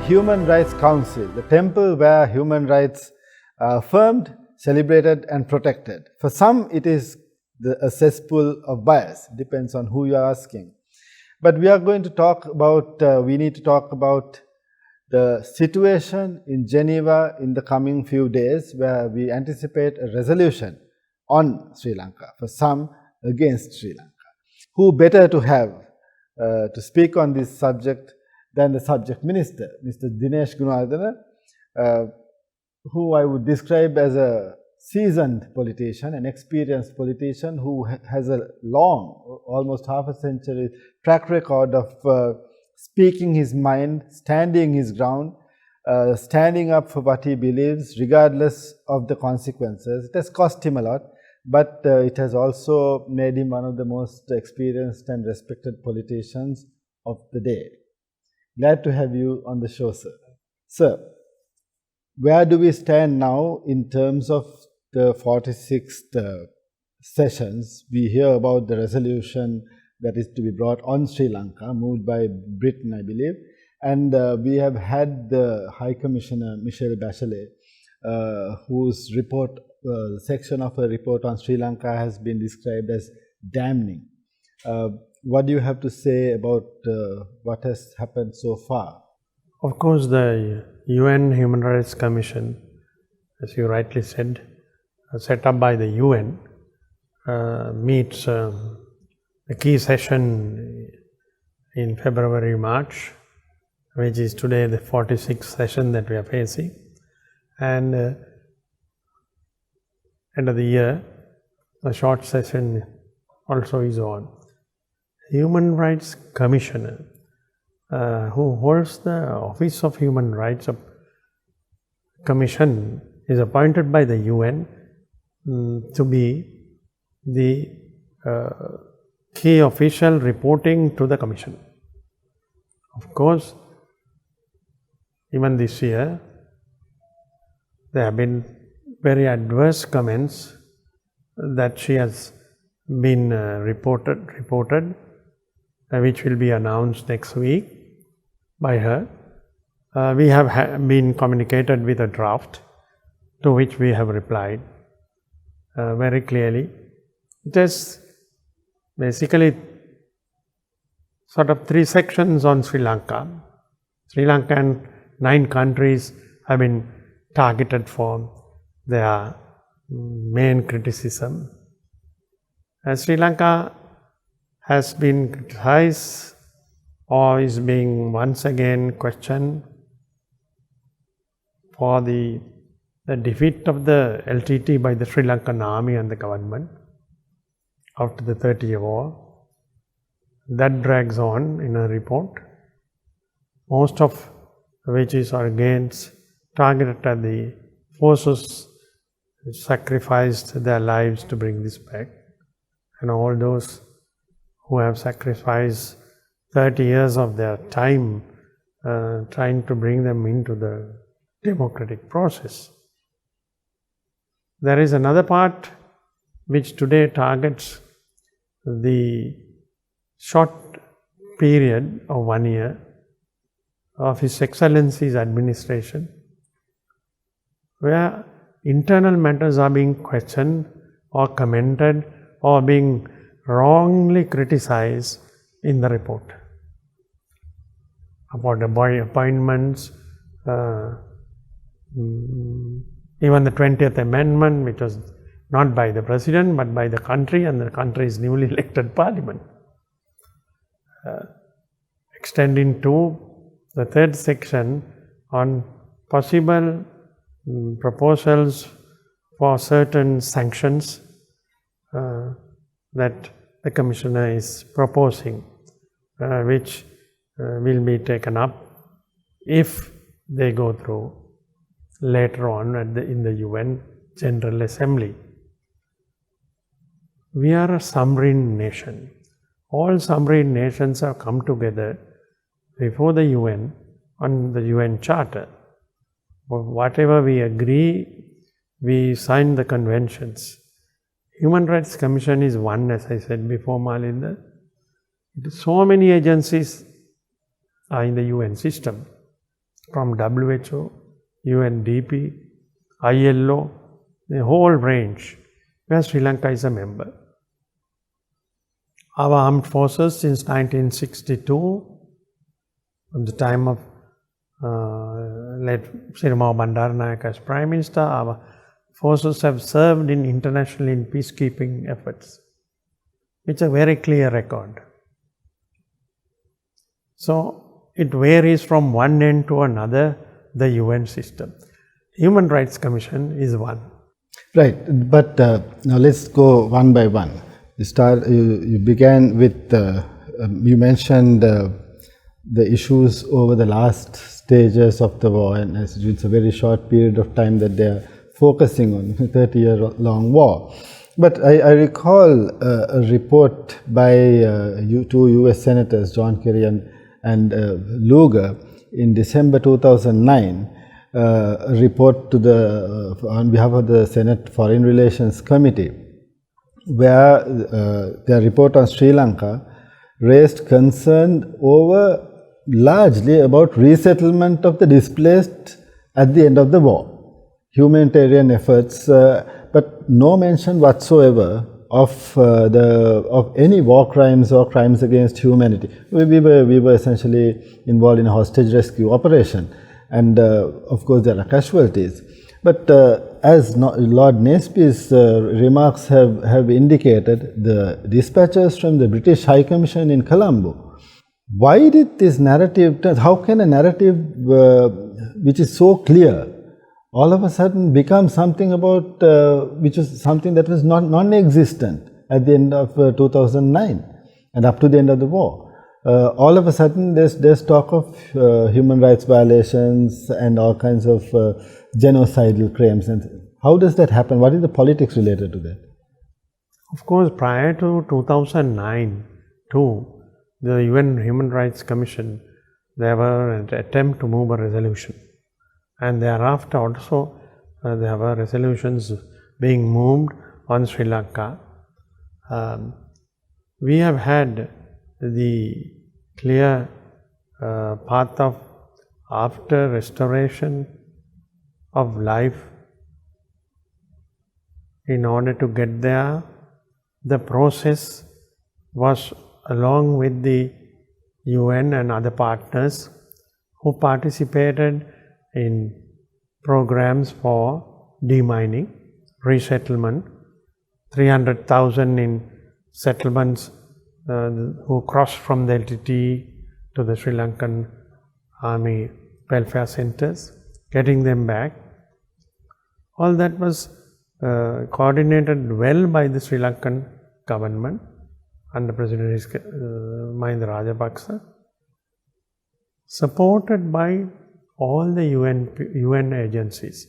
Human Rights Council, the temple where human rights are affirmed, celebrated and protected. For some, it is a cesspool of bias, depends on who you are asking. But we are going to talk about, we need to talk about the situation in Geneva in the coming few days, where we anticipate a resolution on Sri Lanka, for some against Sri Lanka. Who better to have to speak on this subject than the subject minister, Mr. Dinesh Gunawardena, who I would describe as a seasoned politician, an experienced politician who has a long, almost half a century track record of speaking his mind, standing his ground, standing up for what he believes regardless of the consequences. It has cost him a lot, but it has also made him one of the most experienced and respected politicians of the day. Glad to have you on the show, sir. Sir, where do we stand now in terms of the 46th sessions? We hear about the resolution that is to be brought on Sri Lanka, moved by Britain, I believe. And we have had the High Commissioner, Michelle Bachelet, whose report, section of a report on Sri Lanka has been described as damning. What do you have to say about what has happened so far? Of course, the UN Human Rights Commission, as you rightly said, set up by the UN, meets the key session in February-March, which is today the 46th session that we are facing. And end of the year, a short session also is on. Human Rights Commissioner, who holds the Office of Human Rights Commission, is appointed by the UN to be the key official reporting to the Commission. Of course, even this year, there have been very adverse comments that she has been reported, which will be announced next week by her. We have been communicated with a draft to which we have replied very clearly. It is basically sort of 3 sections on Sri Lanka. Sri Lanka and 9 countries have been targeted for their main criticism. Sri Lanka has been criticized or is being once again questioned for the defeat of the LTT by the Sri Lankan army and the government after the 30-year war. That drags on in a report, most of which is against targeted at the forces which sacrificed their lives to bring this back, and all those who have sacrificed 30 years of their time trying to bring them into the democratic process. There is another part which today targets the short period of 1 year of His Excellency's administration, where internal matters are being questioned or commented or being wrongly criticized in the report. About the appointments, even the 20th Amendment, which was not by the President but by the country and the country's newly elected Parliament. Extending to the 3rd section on possible proposals for certain sanctions that the Commissioner is proposing, which will be taken up if they go through later on in the UN General Assembly. We are a sovereign nation. All sovereign nations have come together before the UN on the UN Charter. Whatever we agree, we sign the conventions. Human Rights Commission is one, as I said before, Malinda. So many agencies are in the UN system. from WHO, UNDP, ILO, the whole range, where Sri Lanka is a member. Our armed forces since 1962, at the time of late Sirima Bandaranaike as Prime Minister, our forces have served internationally in peacekeeping efforts. It's a very clear record. So it varies from one end to another, the UN system. Human Rights Commission is one. Right, but now let's go one by one. You began with, you mentioned the issues over the last stages of the war, and it's a very short period of time that they are focusing on, a 30-year-long war. But I recall a report by two US Senators, John Kerry and Lugar, in December 2009, a report to on behalf of the Senate Foreign Relations Committee, where their report on Sri Lanka raised concern largely about resettlement of the displaced at the end of the war, humanitarian efforts, but no mention whatsoever of any war crimes or crimes against humanity. We were essentially involved in a hostage rescue operation, and of course there are casualties. But as Lord Naspy's remarks have indicated, the dispatches from the British High Commission in Colombo, why did this narrative, how can a narrative which is so clear all of a sudden become something about, which is something that was non-existent at the end of 2009 and up to the end of the war? All of a sudden there's talk of human rights violations and all kinds of genocidal crimes. And how does that happen? What is the politics related to that? Of course, prior to 2009 too, the UN Human Rights Commission, there were an attempt to move a resolution, and thereafter also there were resolutions being moved on Sri Lanka. We have had the clear path of after restoration of life. In order to get there, the process was along with the UN and other partners who participated in programs for demining, resettlement, 300,000 in settlements who crossed from the LTT to the Sri Lankan Army welfare centers, getting them back. All that was coordinated well by the Sri Lankan government under President Malinda Rajapaksa, supported by all the UN agencies.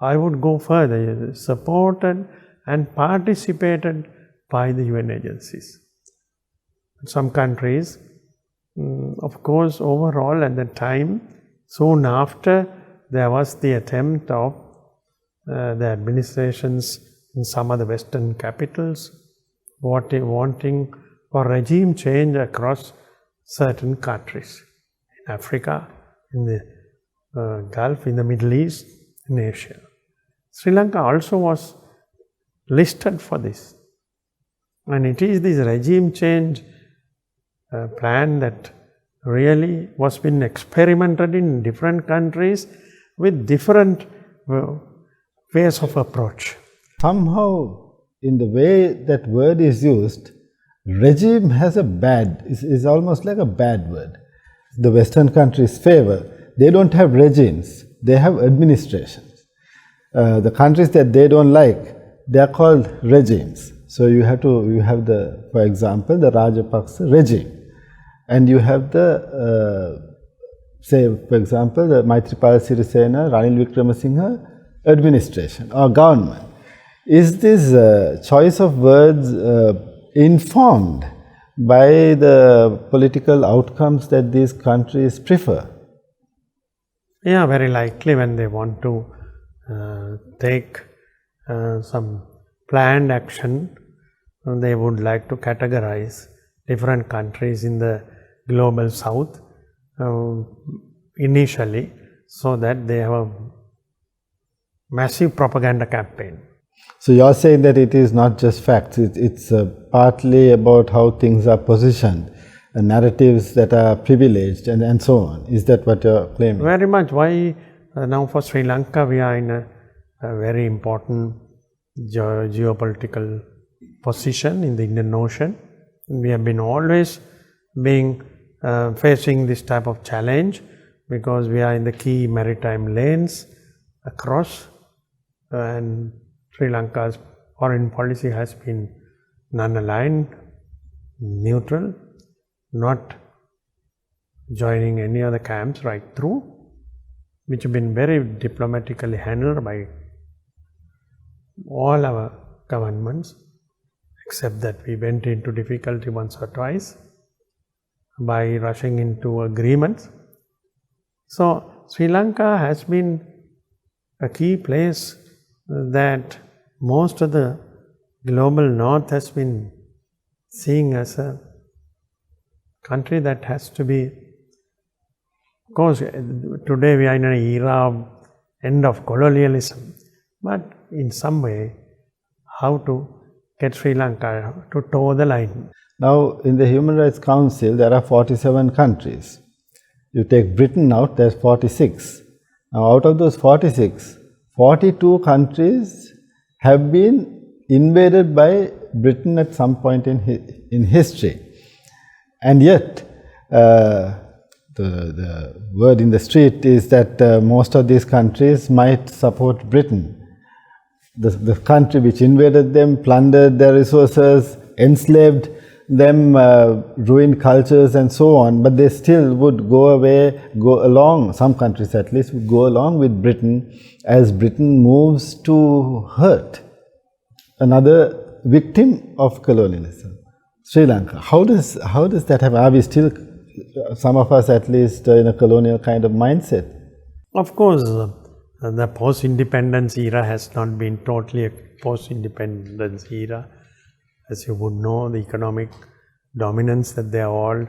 I would go further, supported and participated by the UN agencies. Some countries, of course, overall at the time, soon after, there was the attempt of the administrations in some of the Western capitals wanting for regime change across certain countries in Africa, in the Gulf, in the Middle East, in Asia. Sri Lanka also was listed for this, and it is this regime change plan that really was been experimented in different countries with different ways of approach. Somehow, in the way that word is used, regime has is almost like a bad word. The Western countries favor, they don't have regimes, they have administrations. The countries that they don't like, they are called regimes. So you have for example, the Rajapaksa regime. And you have say, for example, the Maithripala Sirisena, Ranil Wickremesinghe administration or government. Is this choice of words informed by the political outcomes that these countries prefer? Yeah, very likely when they want to take some planned action, they would like to categorize different countries in the global south initially, so that they have a massive propaganda campaign. So you're saying that it is not just facts, it's partly about how things are positioned, narratives that are privileged and so on. Is that what you're claiming? Very much. Why now for Sri Lanka we are in a very important geopolitical position in the Indian Ocean. We have been always facing this type of challenge because we are in the key maritime lanes across, and Sri Lanka's foreign policy has been non-aligned, neutral, not joining any other camps right through, which have been very diplomatically handled by all our governments, except that we went into difficulty once or twice by rushing into agreements. So Sri Lanka has been a key place that most of the global north has been seeing as a country that has to be, of course, today we are in an era of end of colonialism, but in some way, how to get Sri Lanka to toe the line. Now, in the Human Rights Council, there are 47 countries. You take Britain out, there's 46. Now, out of those 46, 42 countries have been invaded by Britain at some point in history. And yet, the word in the street is that most of these countries might support Britain. The country which invaded them, plundered their resources, enslaved them, ruined cultures and so on, but they still would go along, some countries at least, would go along with Britain as Britain moves to hurt another victim of colonialism, Sri Lanka. How does that happen? Are we still, some of us at least, in a colonial kind of mindset? Of course, the post-independence era has not been totally a post-independence era. As you would know, the economic dominance that they are all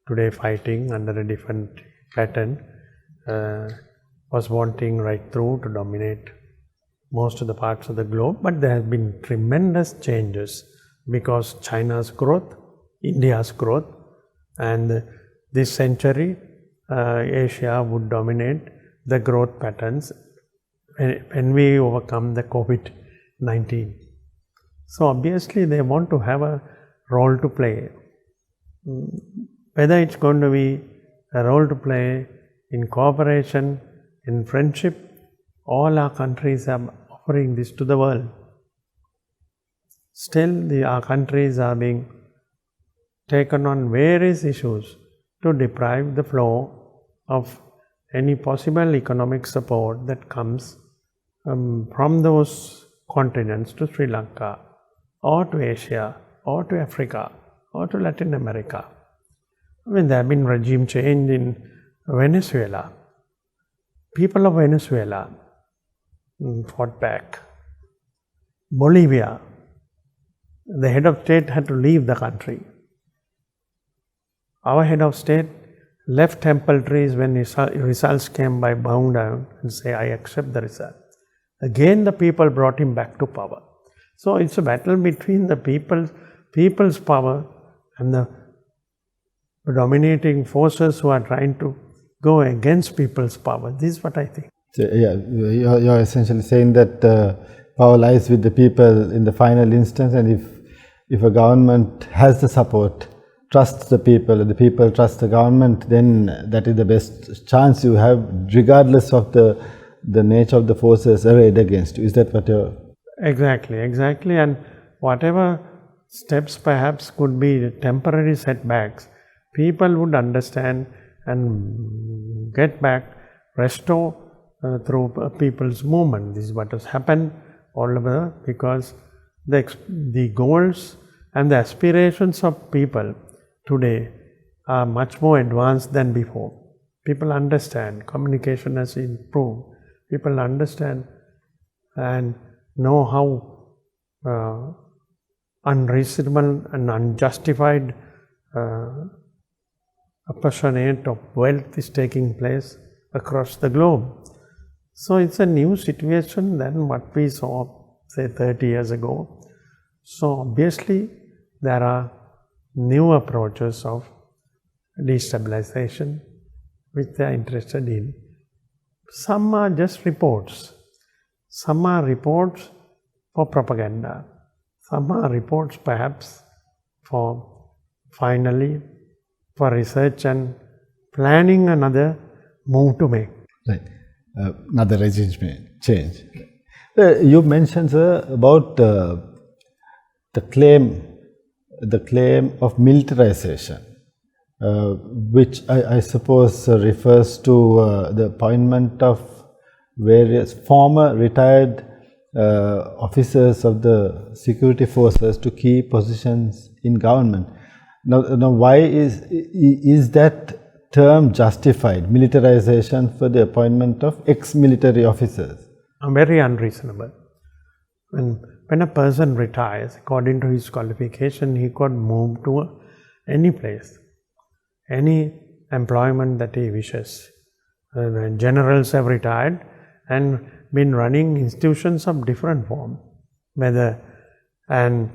today fighting under a different pattern was wanting right through to dominate most of the parts of the globe. But there have been tremendous changes because China's growth, India's growth, and this century Asia would dominate the growth patterns when we overcome the COVID-19. So obviously they want to have a role to play. Whether it's going to be a role to play in cooperation, in friendship, all our countries are offering this to the world. Still, our countries are being taken on various issues to deprive the flow of any possible economic support that comes from those continents to Sri Lanka, or to Asia, or to Africa, or to Latin America. I mean, there have been regime change in Venezuela. People of Venezuela fought back. Bolivia, the head of state had to leave the country. Our head of state left temple trees when results came by bowing down and say, I accept the result. Again, the people brought him back to power. So it's a battle between the people's power and the dominating forces who are trying to go against people's power. This is what I think. So, yeah, you're essentially saying that power lies with the people in the final instance, and if a government has the support, trusts the people, and the people trust the government, then that is the best chance you have, regardless of the nature of the forces arrayed against you. Is that what you're... Exactly. And whatever steps perhaps could be temporary setbacks, people would understand and get back, restore through people's movement. This is what has happened all over, because the goals and the aspirations of people today are much more advanced than before. People understand, communication has improved. People understand and know how unreasonable and unjustified apportionment of wealth is taking place across the globe. So it's a new situation than what we saw, say, 30 years ago. So obviously there are new approaches of destabilization which they are interested in. Some are just reports. Some are reports for propaganda. Some are reports perhaps for finally for research and planning another move to make. Right. Another regime change. You mentioned, sir, about the claim of militarization, which I suppose refers to the appointment of various former retired officers of the security forces to key positions in government. Now why is that term justified, militarization for the appointment of ex-military officers? Very unreasonable. When a person retires, according to his qualification, he could move to any place, any employment that he wishes. Generals have retired and been running institutions of different form, and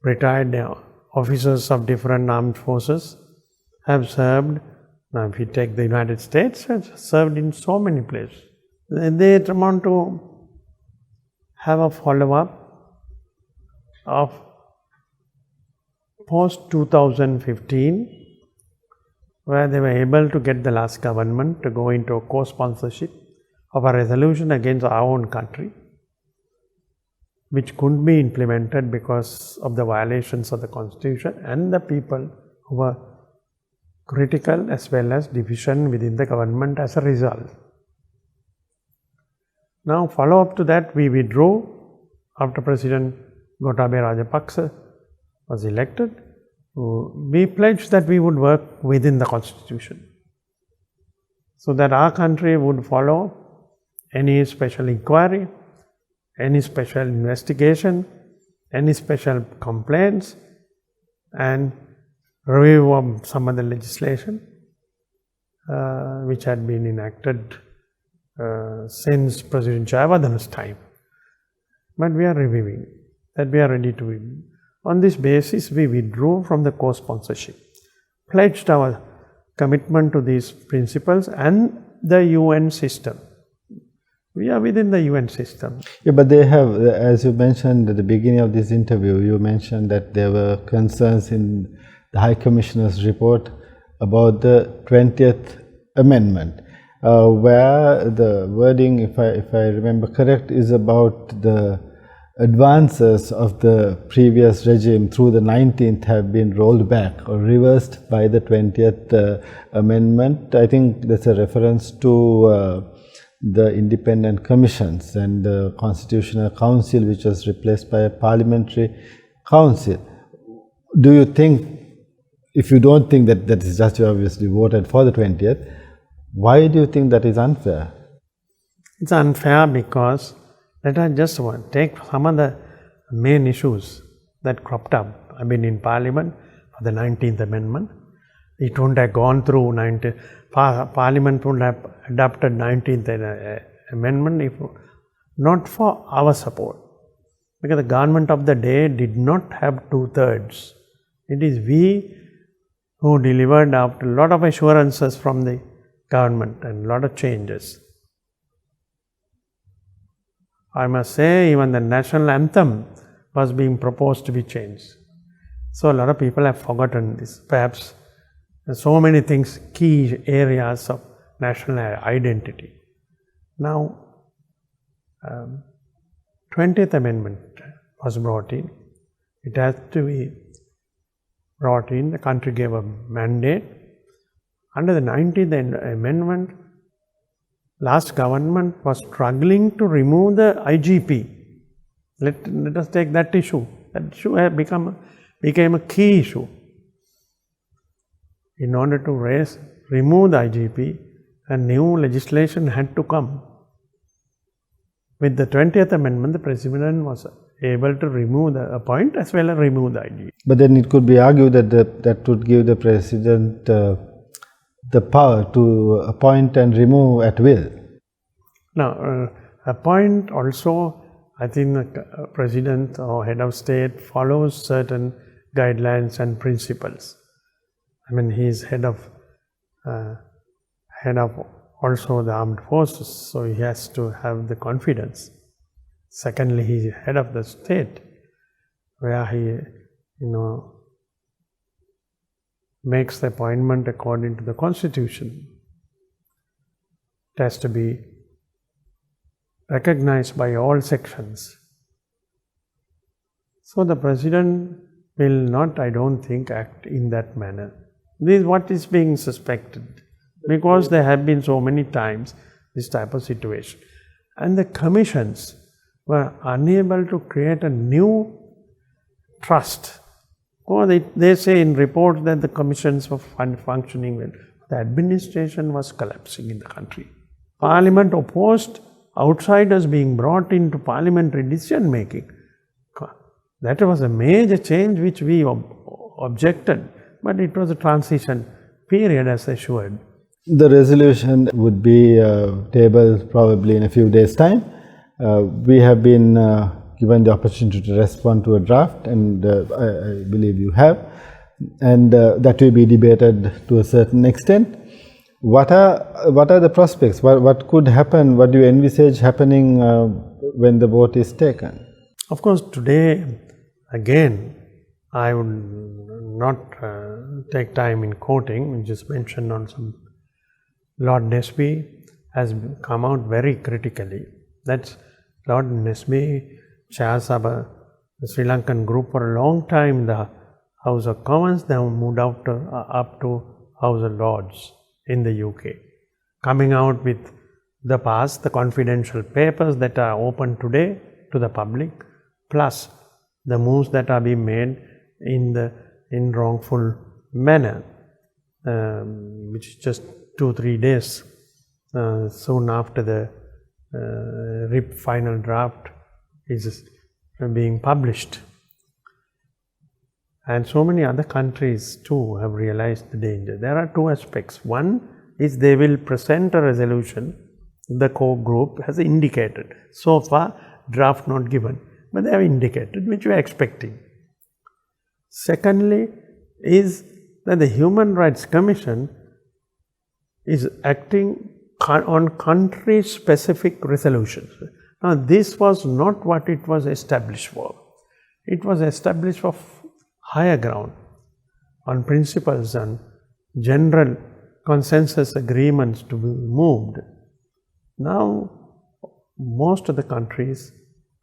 retired officers of different armed forces have served. Now if you take the United States, has served in so many places. They want to have a follow-up of post-2015, where they were able to get the last government to go into a co-sponsorship of a resolution against our own country, which couldn't be implemented because of the violations of the Constitution and the people who were critical, as well as division within the government as a result. Now, follow up to that, we withdrew after President Gotabaya Rajapaksa was elected. We pledged that we would work within the Constitution, so that our country would follow any special inquiry, any special investigation, any special complaints, and review of some of the legislation which had been enacted since President Jayawardena's time. But we are reviewing that, we are ready to review. On this basis, we withdrew from the co-sponsorship, pledged our commitment to these principles and the UN system. We are within the UN system. Yeah, but they have, as you mentioned at the beginning of this interview, you mentioned that there were concerns in the High Commissioner's report about the 20th Amendment, where the wording, if I remember correct, is about the advances of the previous regime through the 19th have been rolled back or reversed by the 20th Amendment. I think that's a reference to the independent commissions and the Constitutional Council, which was replaced by a parliamentary council. Do you think, if you don't think that that is just, you obviously voted for the 20th, why do you think that is unfair? It's unfair because let us just take some of the main issues that cropped up. I mean, in Parliament for the 19th Amendment, it wouldn't have gone through Parliament wouldn't have adopted 19th Amendment if not for our support, because the government of the day did not have 2/3. It is we who delivered after a lot of assurances from the government and a lot of changes. I must say, even the national anthem was being proposed to be changed. So a lot of people have forgotten this. Perhaps so many things, key areas of national identity. Now, 20th Amendment was brought in. It has to be brought in. The country gave a mandate. Under the 19th Amendment, last government was struggling to remove the IGP. Let us take that issue. That issue had became a key issue. In order to remove the IGP, a new legislation had to come. With the 20th Amendment, the President was able to appoint as well as remove the IGP. But then it could be argued that that would give the President the power to appoint and remove at will. Now, appoint also, I think the president or head of state follows certain guidelines and principles. I mean, he is head of also the armed forces, so he has to have the confidence. Secondly, he is head of the state, where he, makes the appointment according to the constitution. It has to be recognized by all sections. So the president will not, I don't think, act in that manner. This is what is being suspected, because there have been so many times this type of situation. And the commissions were unable to create a new trust. Or they say in reports that the commissions were functioning well. The administration was collapsing in the country. Parliament opposed outsiders being brought into parliamentary decision making. That was a major change which we objected, but it was a transition period as assured. The resolution would be tabled probably in a few days' time. We have been given the opportunity to respond to a draft, and I believe you have, and that will be debated to a certain extent. What are the prospects? What could happen? What do you envisage happening when the vote is taken? Of course, today, again, I would not take time in quoting, just mention on some. Lord Nesby has come out very critically. That's Lord Nesby chairs of the Sri Lankan group for a long time in the House of Commons, then moved up to House of Lords in the UK, coming out with the confidential papers that are open today to the public, plus the moves that are being made in wrongful manner, which is just 2-3 days soon after the RIP final draft is being published. And so many other countries too have realized the danger. There are two aspects. One is they will present a resolution, the core group has indicated. So far, draft not given, but they have indicated, which we are expecting. Secondly is that the Human Rights Commission is acting on country-specific resolutions. Now, this was not what it was established for. It was established for higher ground, on principles and general consensus agreements to be moved. Now, most of the countries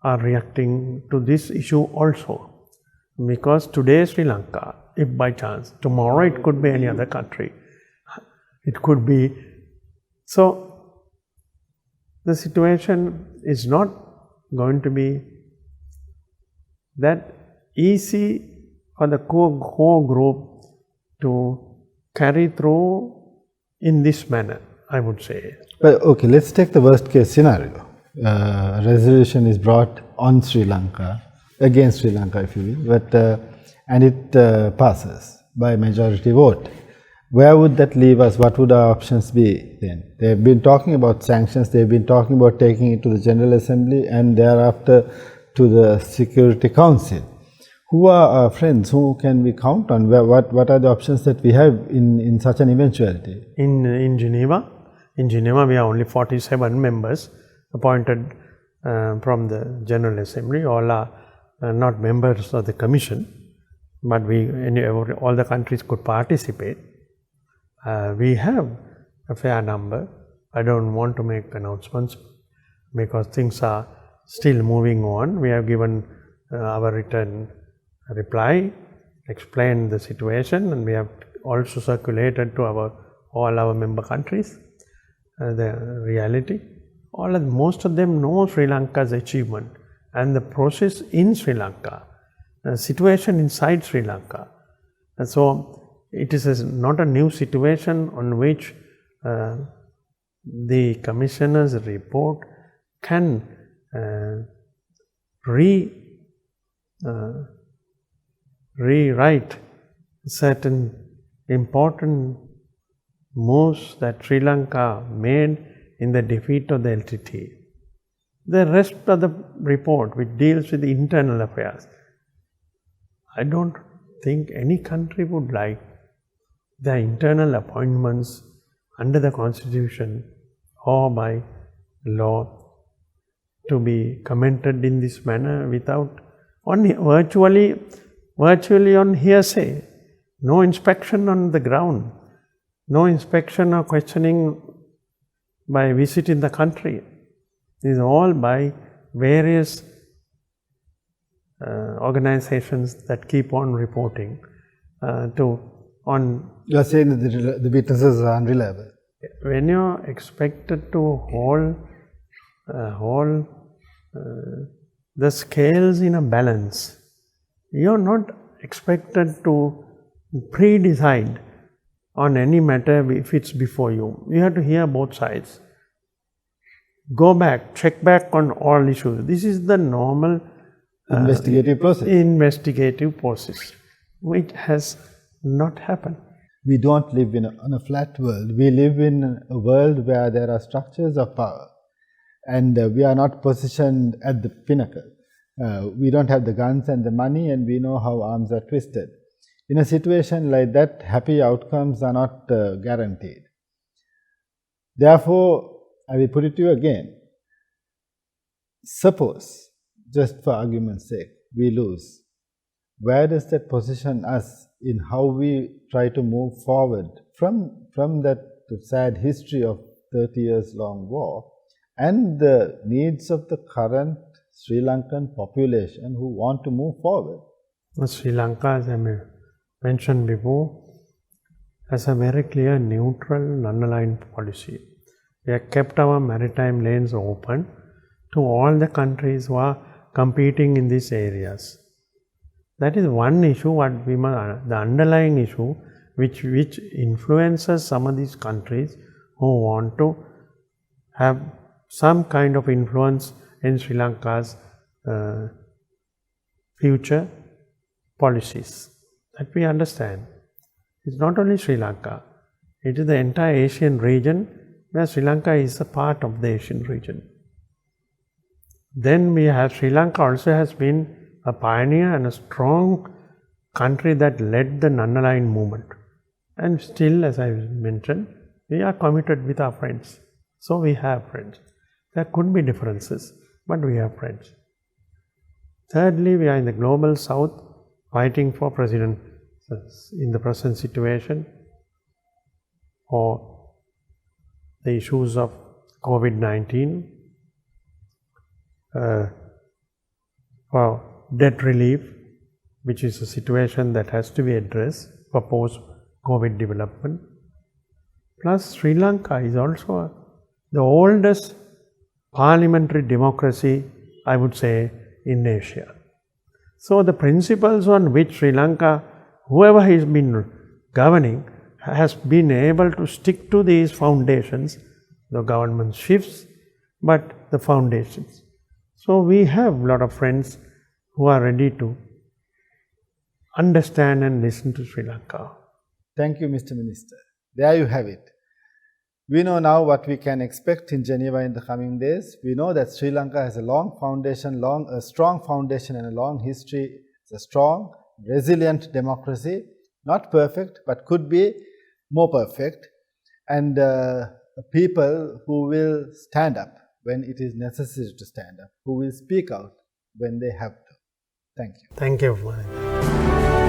are reacting to this issue also, because today Sri Lanka, if by chance, tomorrow it could be any other country. It could be. So, the situation is not going to be that easy for the core group to carry through in this manner, I would say. Well, okay, let's take the worst case scenario. A resolution is brought on Sri Lanka, against Sri Lanka if you will, but, and it passes by majority vote. Where would that leave us? What would our options be then? They have been talking about sanctions, they have been talking about taking it to the General Assembly and thereafter to the Security Council. Who are our friends? Who can we count on? What are the options that we have in such an eventuality? In Geneva, we are only 47 members appointed from the General Assembly. All are not members of the Commission, but all the countries could participate. We have a fair number. I don't want to make announcements because things are still moving on. We have given our written reply, explained the situation, and we have also circulated to all our member countries the reality. Most of them know Sri Lanka's achievement and the process in Sri Lanka, the situation inside Sri Lanka. And so it is not a new situation on which the Commissioner's report can rewrite certain important moves that Sri Lanka made in the defeat of the LTT. The rest of the report, which deals with the internal affairs, I don't think any country would like the internal appointments under the Constitution or by law to be commented in this manner without virtually on hearsay, no inspection on the ground, no inspection or questioning by visiting the country. This is all by various organizations that keep on reporting on. You are saying that the witnesses are unreliable. When you are expected to hold the scales in a balance, you are not expected to pre-decide on any matter if it's before you. You have to hear both sides. Go back, check back on all issues. This is the normal investigative process, which has not happened. We don't live on a flat world. We live in a world where there are structures of power, and we are not positioned at the pinnacle. We don't have the guns and the money, and we know how arms are twisted. In a situation like that, happy outcomes are not guaranteed. Therefore, I will put it to you again. Suppose, just for argument's sake, we lose. Where does that position us in how we try to move forward from that sad history of 30 years long war and the needs of the current Sri Lankan population who want to move forward? Sri Lanka, as I mentioned before, has a very clear neutral, non-aligned policy. We have kept our maritime lanes open to all the countries who are competing in these areas. That is one issue, the underlying issue which influences some of these countries who want to have some kind of influence in Sri Lanka's future policies. That we understand. It's not only Sri Lanka, it is the entire Asian region, where Sri Lanka is a part of the Asian region. Then we have Sri Lanka also has been a pioneer and a strong country that led the non-aligned movement. And still, as I mentioned, we are committed with our friends. So we have friends. There could be differences, but we have friends. Thirdly, we are in the global south fighting for president in the present situation, or the issues of COVID-19, for debt relief, which is a situation that has to be addressed for post-COVID development. Plus, Sri Lanka is also the oldest parliamentary democracy, I would say, in Asia. So the principles on which Sri Lanka, whoever has been governing, has been able to stick to these foundations. The government shifts, but the foundations. So we have a lot of friends who are ready to understand and listen to Sri Lanka. Thank you, Mr. Minister. There you have it. We know now what we can expect in Geneva in the coming days. We know that Sri Lanka has a strong foundation and a long history. It's a strong, resilient democracy, not perfect, but could be more perfect, and people who will stand up when it is necessary to stand up, who will speak out when they have to. Thank you. Thank you, Malinda.